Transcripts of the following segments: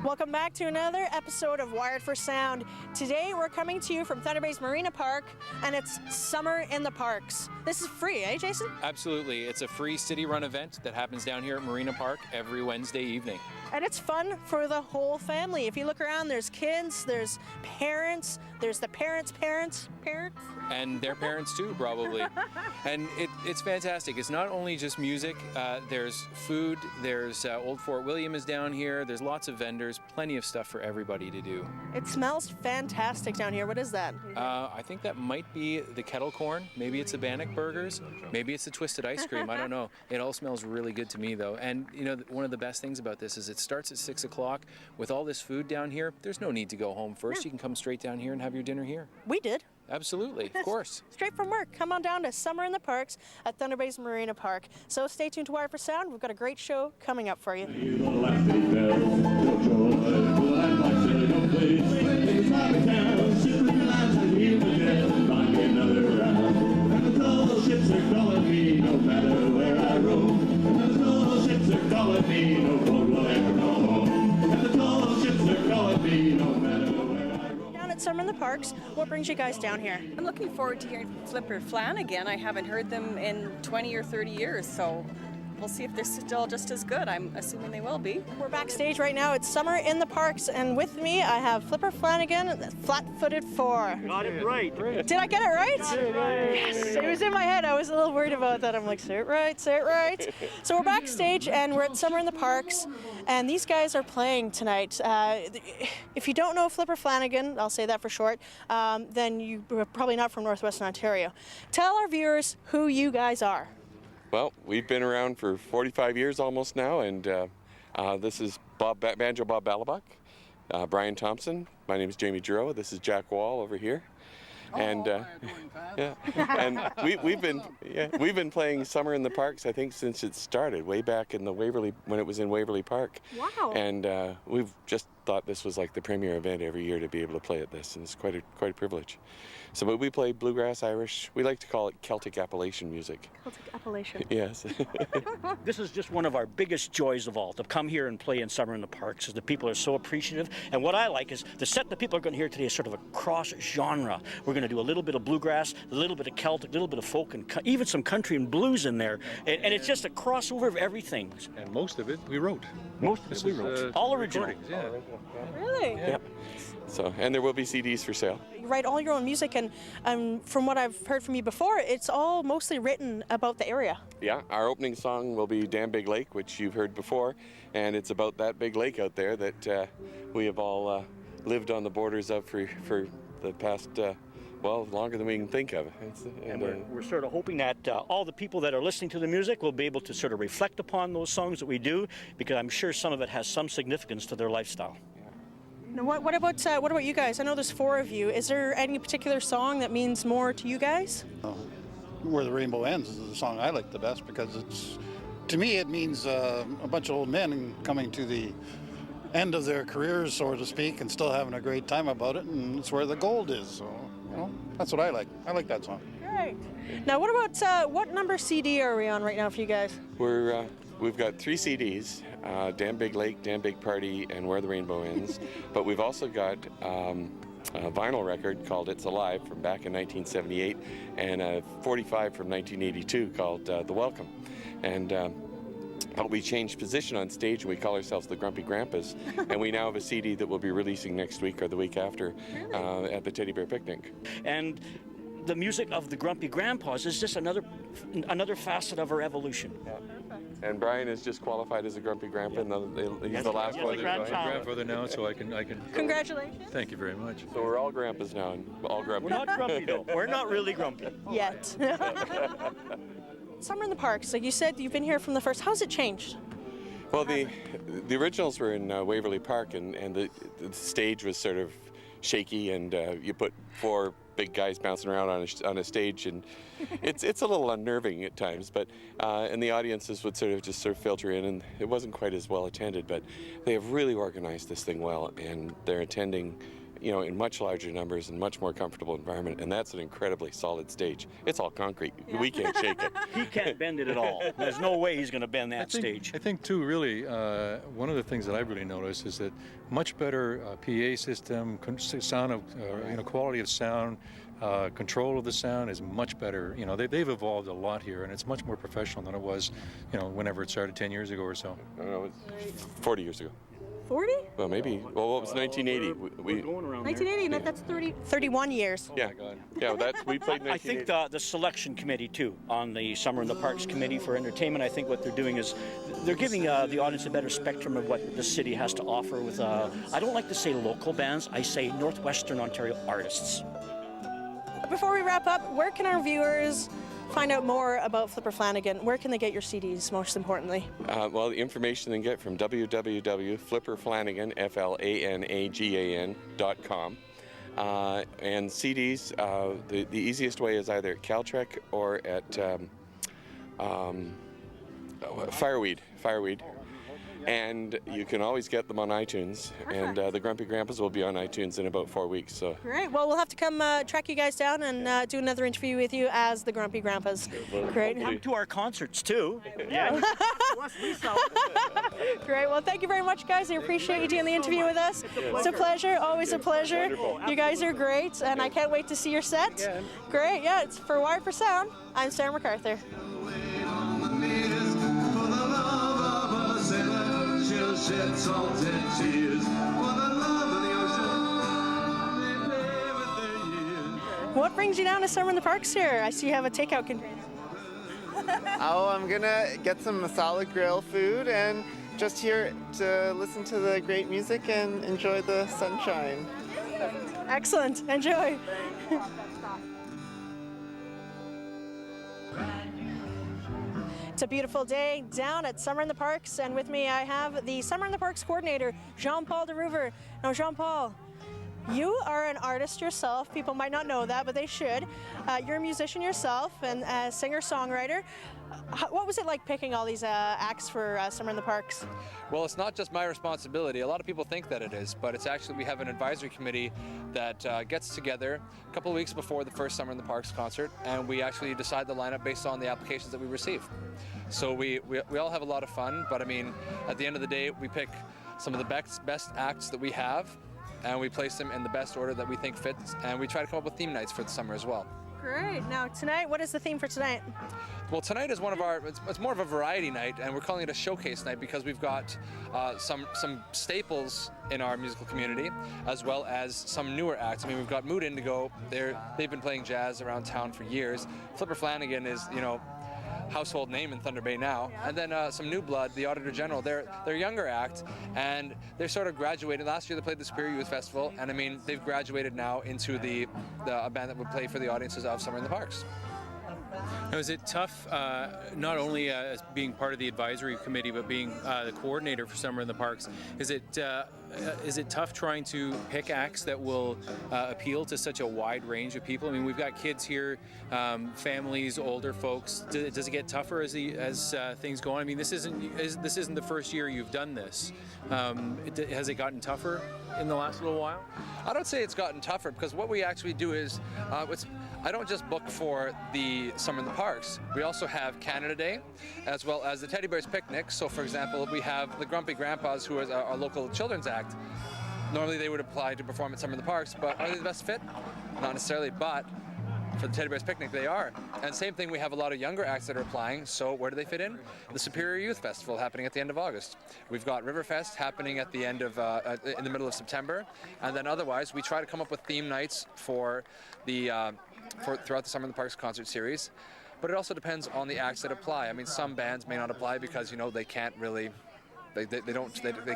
Welcome back to another episode of Wired for Sound. Today we're coming to you from Thunder Bay's Marina Park, and it's Summer in the Parks. This is free, eh, Jason? Absolutely. It's a free city-run event that happens down here at Marina Park every Wednesday evening. And it's fun for the whole family. If you look around, there's kids, there's parents, there's the parents' parents. And their parents too, probably. And it's fantastic. It's not only just music. There's food, there's Old Fort William is down here, there's lots of vendors, plenty of stuff for everybody to do. It smells fantastic down here. What is that? I think that might be the kettle corn. Maybe it's the Bannock burgers. Maybe it's the twisted ice cream. I don't know. It all smells really good to me, though. And, you know, one of the best things about this is it starts at 6 o'clock. With all this food down here, there's no need to go home first. You can come straight down here and have your dinner here. We did. Absolutely, of course. Straight from work. Come on down to Summer in the Parks at Thunder Bay's Marina Park. So stay tuned to Wire for Sound. We've got a great show coming up for you. Summer in the Parks. What brings you guys down here? I'm looking forward to hearing Flipper Flanagan. I haven't heard them in 20 or 30 years, so we'll see if they're still just as good. I'm assuming they will be. We're backstage right now. It's Summer in the Parks, and with me I have Flipper Flanagan, Flat-Footed 4. Got it right. Did I get it right? Yes, it was in my head. I was a little worried about that. I'm like, say it right, say it right. So we're backstage, and we're at Summer in the Parks, and these guys are playing tonight. If you don't know Flipper Flanagan, I'll say that for short, then you're probably not from Northwestern Ontario. Tell our viewers who you guys are. Well, we've been around for 45 years almost now, and this is Banjo Bob Balabuck, Brian Thompson. My name is Jamie Giroux. This is Jack Wall over here. And yeah, and we've been playing Summer in the Parks, I think, since it started way back in the Waverly, when it was in Waverly Park. Wow! And we've just thought this was like the premier event every year to be able to play at this, and it's quite a privilege. So, but we play bluegrass, Irish. We like to call it Celtic Appalachian music. Celtic Appalachian. Yes. This is just one of our biggest joys of all, to come here and play in Summer in the Parks, because the people are so appreciative. And what I like is the set that people are going to hear today is sort of a cross-genre. We're going to do a little bit of bluegrass, a little bit of Celtic, a little bit of folk, and even some country and blues in there. And it's just a crossover of everything. And most of it we wrote. Most of it we wrote. All original. Yeah. Really? Yep. So, and there will be CDs for sale. You write all your own music, and from what I've heard from you before, it's all mostly written about the area. Yeah, our opening song will be Damn Big Lake, which you've heard before, and it's about that big lake out there that we have all lived on the borders of for the past, well, longer than we can think of. And we're sort of hoping that all the people that are listening to the music will be able to sort of reflect upon those songs that we do, because I'm sure some of it has some significance to their lifestyle. Now, what about you guys? I know there's 4 of you. Is there any particular song that means more to you guys? Where the Rainbow Ends is the song I like the best, because to me it means a bunch of old men coming to the end of their careers, so to speak, and still having a great time about it, and it's where the gold is. So, you know, that's what I like. I like that song. Great. Now, what about what number CD are we on right now for you guys? We've got 3 CDs, Damn Big Lake, Damn Big Party, and Where the Rainbow Ends. But we've also got a vinyl record called It's Alive from back in 1978, and a 45 from 1982 called The Welcome. And but we changed position on stage, and we call ourselves the Grumpy Grandpas. And we now have a CD that we'll be releasing next week or the week after at the Teddy Bear Picnic. And the music of the Grumpy Grandpas is just another facet of our evolution. Yeah. And Brian is just qualified as a Grumpy Grandpa, and he's the last one. I'm grandfather now, so I can. Congratulations. Thank you very much. So we're all grandpas now, and all grumpy. We're not grumpy though. We're not really grumpy yet. Summer in the Parks, like you said, you've been here from the first. How's it changed? Well, the originals were in Waverly Park, and the stage was sort of shaky, and you put 4 big guys bouncing around on a stage, and it's a little unnerving at times. But and the audiences would sort of filter in, and it wasn't quite as well attended. But they have really organized this thing well, and they're attending in much larger numbers and much more comfortable environment, and that's an incredibly solid stage. It's all concrete. We can't shake it. He can't bend it at all. There's no way he's going to bend that stage. I think too, really, one of the things that I've really noticed is that much better PA system, sound of, quality of sound, control of the sound is much better. They've evolved a lot here, and it's much more professional than it was, whenever it started 10 years ago or so. It was 40 years ago. 40? Well, maybe. Well, what was 1980? We're going around 1980, no, that's 31 years. Yeah, yeah. We played 1980. I think the selection committee too, on the Summer in the Parks Committee for Entertainment, I think what they're doing is they're giving the audience a better spectrum of what the city has to offer with, I don't like to say local bands, I say Northwestern Ontario artists. Before we wrap up, where can our viewers find out more about Flipper Flanagan? Where can they get your CDs, most importantly? Well, the information they can get from www.flipperflanagan.com. And CDs, the easiest way is either at Caltrek or at Fireweed. And you can always get them on iTunes. Perfect. And the Grumpy Grandpas will be on iTunes in about 4 weeks. So. Great. Well, we'll have to come track you guys down and do another interview with you as the Grumpy Grandpas. Great. Come to our concerts too. Yeah. Great. Well, thank you very much, guys. I appreciate you doing the interview with us. It's a pleasure. Always a pleasure. You guys are great, and I can't wait to see your set. Great. Yeah, it's for Wired for Sound. I'm Sarah McArthur. Shed salted tears for the love of the ocean. What brings you down to Summer in the Parks here? I see you have a takeout container. Oh, I'm gonna get some masala grill food and just here to listen to the great music and enjoy the sunshine. Excellent. Enjoy. It's a beautiful day down at Summer in the Parks, and with me I have the Summer in the Parks coordinator, Jean-Paul DeRuver. Now, Jean-Paul, you are an artist yourself. People might not know that, but they should. You're a musician yourself and a singer-songwriter. What was it like picking all these acts for Summer in the Parks? Well, it's not just my responsibility. A lot of people think that it is, but it's actually, we have an advisory committee that gets together a couple of weeks before the first Summer in the Parks concert, and we actually decide the lineup based on the applications that we receive. So we all have a lot of fun, but I mean, at the end of the day, we pick some of the best acts that we have, and we place them in the best order that we think fits, and we try to come up with theme nights for the summer as well. Great. Now, tonight, what is the theme for tonight? Well, tonight is one of our, it's more of a variety night, and we're calling it a showcase night because we've got some staples in our musical community, as well as some newer acts. I mean, we've got Mood Indigo. They've been playing jazz around town for years. Flipper Flanagan is, household name in Thunder Bay now. And then some new blood, the Auditor General. They're a younger act, and they're sort of graduated. Last year they played the Superior Youth Festival, and I mean, they've graduated now into a band that would play for the audiences of Summer in the Parks. Now, is it tough, not only as being part of the advisory committee, but being the coordinator for Summer in the Parks? Is it tough trying to pick acts that will appeal to such a wide range of people? I mean, we've got kids here, families, older folks. Does it get tougher as things go on? I mean, this isn't the first year you've done this. Has it gotten tougher in the last little while? I don't say it's gotten tougher, because what we actually do is, I don't just book for the Summer in the Parks. We also have Canada Day, as well as the Teddy Bears Picnic. So, for example, we have the Grumpy Grandpas, who is our local children's act. Normally they would apply to perform at Summer in the Parks, but are they the best fit? Not necessarily, but for the Teddy Bears Picnic, they are. And same thing, we have a lot of younger acts that are applying, so where do they fit in? The Superior Youth Festival happening at the end of August. We've got Riverfest happening at the end of, in the middle of September, and then otherwise, we try to come up with theme nights for throughout the Summer in the Parks concert series. But it also depends on the acts that apply. I mean, some bands may not apply because, they can't really, they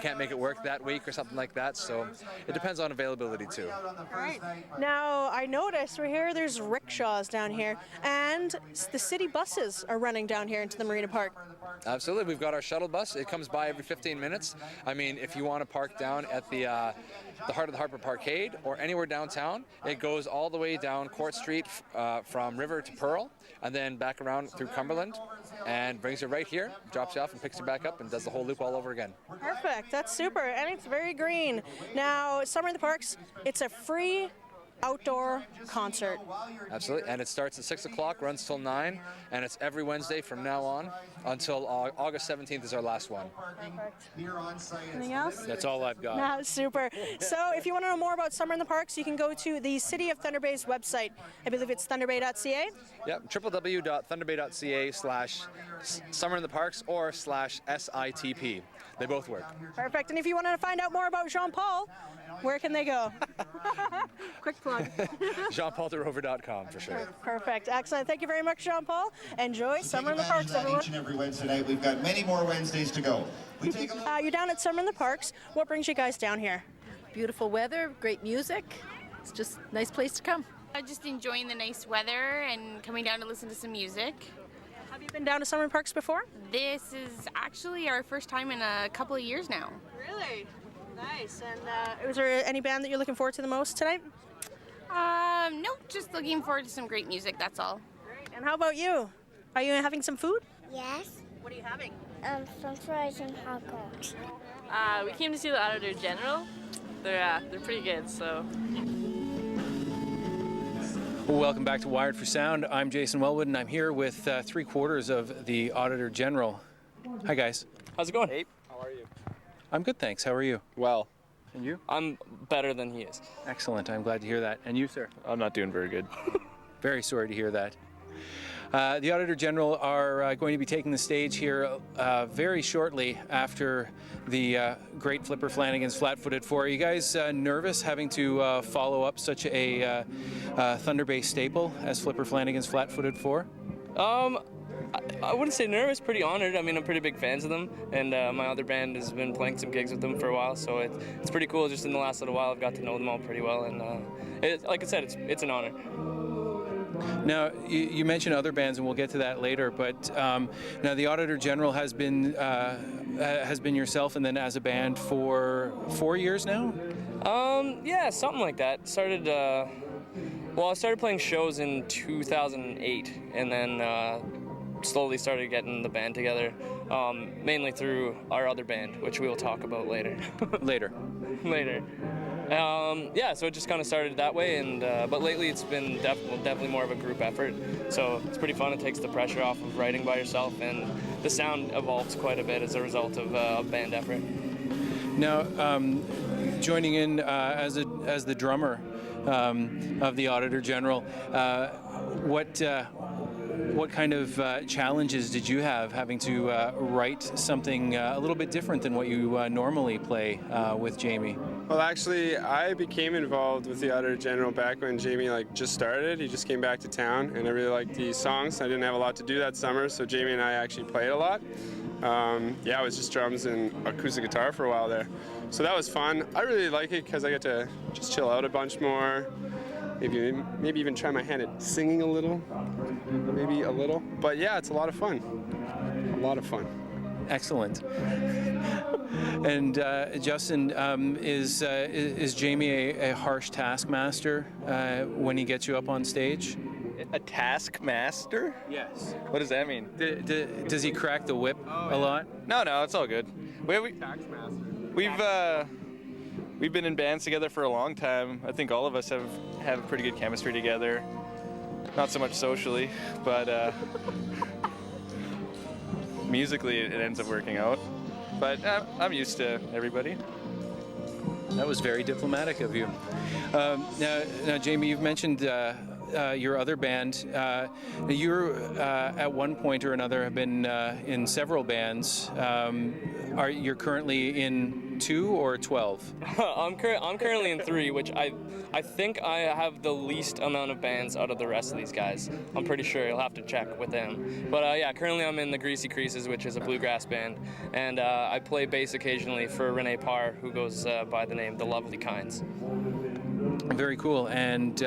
can't make it work that week or something like that, so it depends on availability too. Right. Now, I noticed there's rickshaws down here, and the city buses are running down here into the Marina Park. Absolutely. We've got our shuttle bus. It comes by every 15 minutes. I mean, if you want to park down at the Heart of the Harper Parkade or anywhere downtown, it goes all the way down Court Street from River to Pearl, and then back around through Cumberland, and brings you right here, drops you off and picks you back up and does the whole loop all over over again. Perfect. That's super. And it's very green. Now, Summer in the Parks, it's a free outdoor concert. Absolutely. And it starts at 6 o'clock, runs till 9, and it's every Wednesday from now on until August 17th is our last one. Anything else? That's all I've got. No, super. So if you want to know more about Summer in the Parks, you can go to the City of Thunder Bay's website. I believe it's thunderbay.ca. Yep, www.thunderbay.ca/Summer in the Parks or /SITP. They both work. Perfect. And if you want to find out more about Jean-Paul, where can they go? Quick plug. JeanPaulDeRover.com for sure. Perfect. Excellent. Thank you very much, Jean-Paul. Enjoy Summer in the Parks, everyone. Each and every Wednesday night. We've got many more Wednesdays to go. We take a You're down at Summer in the Parks. What brings you guys down here? Beautiful weather, great music. It's just a nice place to come. I'm just enjoying the nice weather and coming down to listen to some music. Have you been down to Summer Parks before? This is actually our first time in a couple of years now. Really? Nice. And is there any band that you're looking forward to the most tonight? No, just looking forward to some great music, that's all. Great. And how about you? Are you having some food? Yes. What are you having? French fries and hot dogs. We came to see the Auditor General. They're pretty good, so. Well, welcome back to Wired for Sound. I'm Jason Wellwood, and I'm here with 3/4 of the Auditor General. Hi, guys. How's it going? Hey, how are you? I'm good, thanks. How are you? Well. And you? I'm better than he is. Excellent. I'm glad to hear that. And you, sir? I'm not doing very good. Very sorry to hear that. The Auditor General are going to be taking the stage here very shortly after the great Flipper Flanagan's Flat-Footed 4. Are you guys nervous having to follow up such a Thunder Bay staple as Flipper Flanagan's Flat-Footed 4? I wouldn't say nervous, pretty honored. I mean, I'm pretty big fans of them, and my other band has been playing some gigs with them for a while, so it's pretty cool. Just in the last little while, I've got to know them all pretty well, and like I said, it's an honor. Now, you mentioned other bands, and we'll get to that later, but now the Auditor General has been yourself and then as a band for 4 years now? Yeah, something like that. I started playing shows in 2008, and then slowly started getting the band together, mainly through our other band, which we will talk about later. Later. Yeah, so it just kind of started that way, and but lately it's been definitely more of a group effort. So it's pretty fun. It takes the pressure off of writing by yourself, and the sound evolves quite a bit as a result of a band effort. Now, joining in as the drummer of the Auditor General, what kind of challenges did you have having to write something a little bit different than what you normally play with Jamie? Well, actually, I became involved with the Auditor General back when Jamie just started. He just came back to town, and I really liked the songs. I didn't have a lot to do that summer, so Jamie and I actually played a lot. Yeah, it was just drums and acoustic guitar for a while there. So that was fun. I really like it because I get to just chill out a bunch more. Maybe even try my hand at singing a little, maybe a little. But yeah, it's a lot of fun. A lot of fun. Excellent. And Justin, is Jamie a harsh taskmaster when he gets you up on stage? A taskmaster? Yes. What does that mean? Does he crack the whip a lot? No, it's all good. We've been in bands together for a long time. I think all of us have pretty good chemistry together. Not so much socially, but musically it ends up working out. But I'm used to everybody. That was very diplomatic of you. Now, Jamie, you've mentioned your other band. You at one point or another have been in several bands. You're currently in 2 or 12? I'm currently in 3, which I think I have the least amount of bands out of the rest of these guys. I'm pretty sure. You'll have to check with them. But yeah, currently I'm in the Greasy Creases, which is a bluegrass band, and I play bass occasionally for Renee Parr, who goes by the name The Lovely Kinds. Very cool. And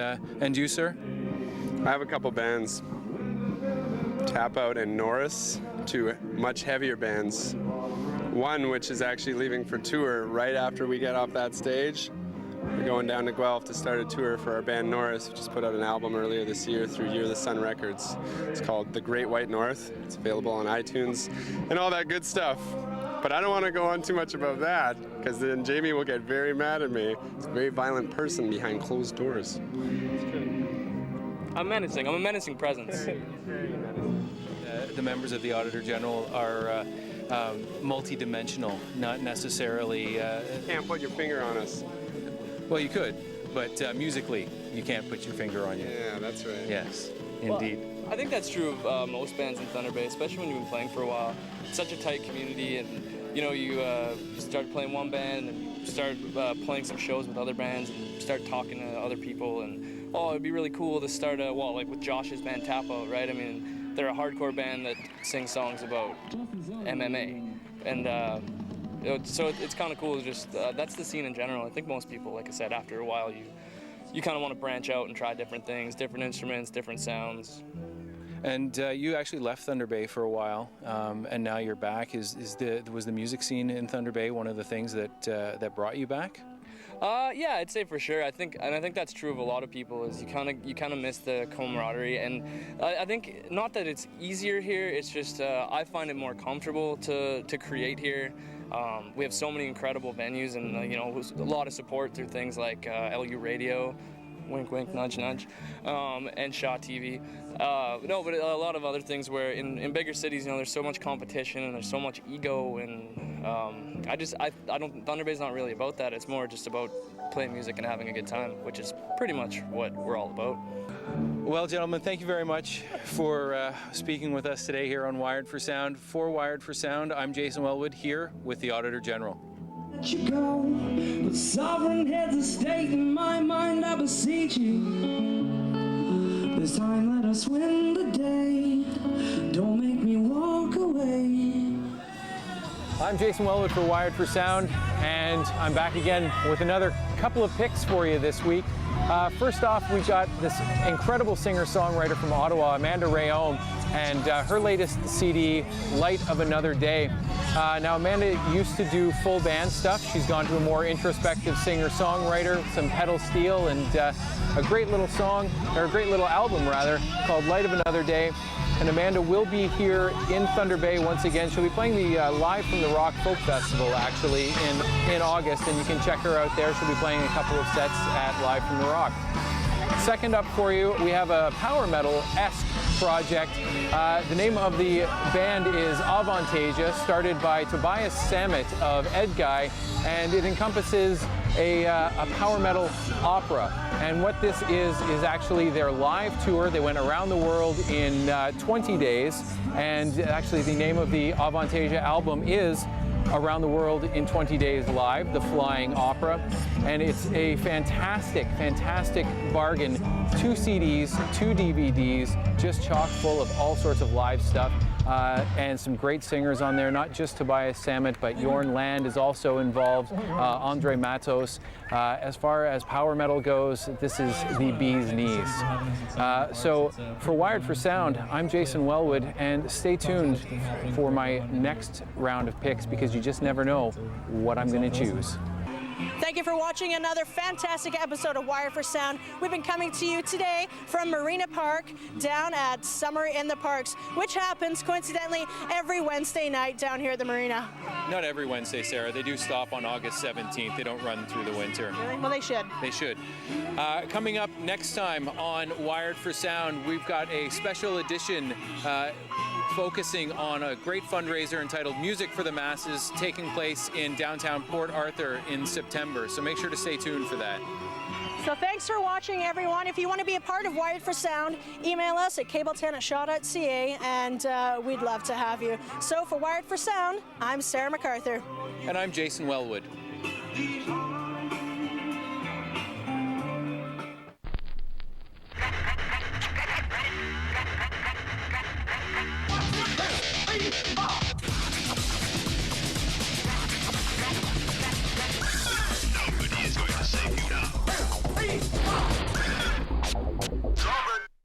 you, sir? I have a couple bands, Tap Out and Norris, 2 much heavier bands. One which is actually leaving for tour right after we get off that stage. We're going down to Guelph to start a tour for our band Norris. We just put out an album earlier this year through Year of the Sun Records. It's called The Great White North. It's available on iTunes and all that good stuff. But I don't want to go on too much about that, because then Jamie will get very mad at me. He's a very violent person behind closed doors. I'm menacing. I'm a menacing presence. The members of the Auditor General are multi-dimensional, not necessarily... You can't put your finger on us. Well, you could, but musically, you can't put your finger on you. Yeah, that's right. Yes, indeed. Well, I think that's true of most bands in Thunder Bay, especially when you've been playing for a while. It's such a tight community, and you start playing one band, and you start playing some shows with other bands, and you start talking to other people, and it'd be really cool to start like with Josh's band Tap Out, right? I mean, they're a hardcore band that sings songs about MMA, and so it's kind of cool. Just that's the scene in general. I think most people, like I said, after a while, you kind of want to branch out and try different things, different instruments, different sounds. And you actually left Thunder Bay for a while, and now you're back. Was the music scene in Thunder Bay one of the things that brought you back? Yeah, I'd say for sure. I think that's true of a lot of people. Is you kind of miss the camaraderie, and I think not that it's easier here. It's just I find it more comfortable to create here. We have so many incredible venues, and a lot of support through things like LU Radio, wink, wink, nudge, nudge, and Shaw TV. No, but a lot of other things where in bigger cities, there's so much competition and there's so much ego, and Thunder Bay's not really about that. It's more just about playing music and having a good time, which is pretty much what we're all about. Well, gentlemen, thank you very much for speaking with us today here on Wired for Sound. For Wired for Sound, I'm Jason Wellwood here with the Auditor General. Let you go, with sovereign heads of state in my mind, I beseech you. This time let us win the day. Don't make me walk away. I'm Jason Wellwood for Wired for Sound, and I'm back again with another couple of picks for you this week. First off, we've got this incredible singer-songwriter from Ottawa, Amanda Rayome, and her latest CD, Light of Another Day. Now, Amanda used to do full band stuff. She's gone to a more introspective singer-songwriter, some pedal steel, and a great little song, or a great little album rather, called Light of Another Day. And Amanda will be here in Thunder Bay once again. She'll be playing the Live from the Rock Folk Festival, actually, in August, and you can check her out there. She'll be playing a couple of sets at Live from the Rock. Second up for you, we have a power metal-esque project. The name of the band is Avantasia, started by Tobias Sammet of Edguy, and it encompasses a power metal opera. And what this is actually their live tour. They went around the world in 20 days, and actually the name of the Avantasia album is Around the World in 20 Days Live, the Flying Opera. And it's a fantastic, fantastic bargain. 2 CDs, 2 DVDs, just chock full of all sorts of live stuff. And some great singers on there, not just Tobias Sammet, but Jorn Land is also involved, Andre Matos. As far as power metal goes, this is the bee's knees. So for Wired for Sound, I'm Jason Wellwood, and stay tuned for my next round of picks, because you just never know what I'm going to choose. Thank you for watching another fantastic episode of Wired for Sound. We've been coming to you today from Marina Park down at Summer in the Parks, which happens coincidentally every Wednesday night down here at the Marina. Not every Wednesday, Sarah. They do stop on August 17th. They don't run through the winter. Really? Well, they should. They should. Coming up next time on Wired for Sound, we've got a special edition focusing on a great fundraiser entitled Music for the Masses, taking place in downtown Port Arthur in September. So make sure to stay tuned for that. So thanks for watching, everyone. If you want to be a part of Wired for Sound, email us at cable10@shaw.ca, and we'd love to have you. So for Wired for Sound, I'm Sarah McArthur. And I'm Jason Wellwood. Hey!